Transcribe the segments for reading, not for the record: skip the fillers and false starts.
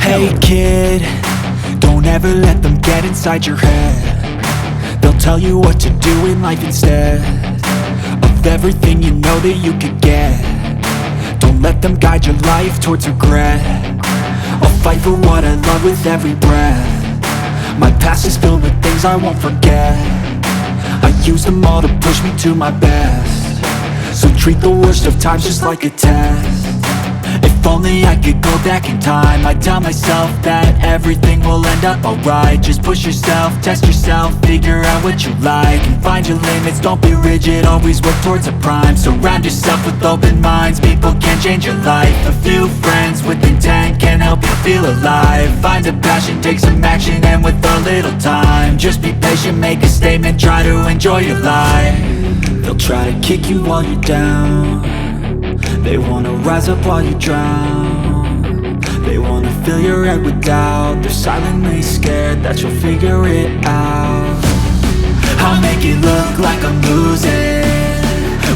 Hey kid, don't ever let them get inside your head. They'll tell you what to do in life instead of everything you know that you could get. Don't let them guide your life towards regret. I'll fight for what I love with every breath. My past is filled with things I won't forget. I use them all to push me to my best. So treat the worst of times just like a test. If only I could go back in time, I'd tell myself that everything will end up alright. Just push yourself, test yourself, figure out what you like, and find your limits, don't be rigid, always work towards a prime. Surround yourself with open minds, people can change your life. A few friends with intent can help you feel alive. Find a passion, take some action, and with a little time, just be patient, make a statement, try to enjoy your life. They'll try to kick you while you're down. They wanna rise up while you drown. They wanna fill your head with doubt. They're silently scared that you'll figure it out. I'll make it look like I'm losing,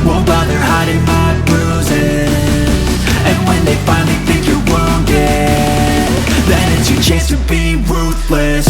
won't bother hiding my bruises. And when they finally think you're wounded, then it's your chance to be ruthless.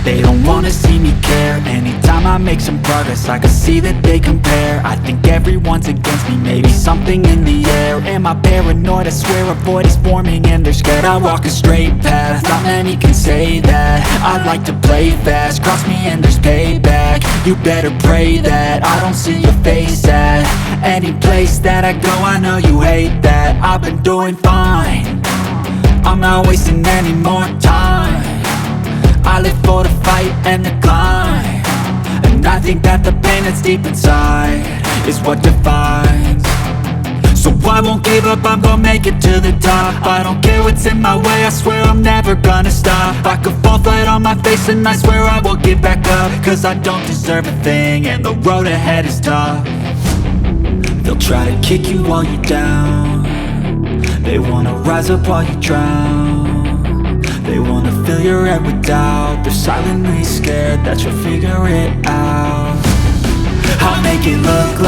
They don't wanna see me care. Anytime I make some progress, I can see that they compare. I think everyone's against me, maybe something in the air. Am I paranoid? I swear a void is forming and they're scared. I walk a straight path, not many can say that. I like to play fast, cross me and there's payback. You better pray that I don't see your face at any place that I go. I know you hate that. I've been doing fine, I'm not wasting any more time. I live for the fight and the climb, and I think that the pain that's deep inside is what defines. So I won't give up, I'm gonna make it to the top. I don't care what's in my way, I swear I'm never gonna stop. I could fall flat on my face and I swear I will get back up, cause I don't deserve a thing and the road ahead is tough. They'll try to kick you while you're down. They wanna rise up while you drown. They wanna fill your head with doubt. They're silently scared that you'll figure it out. I'll make it look like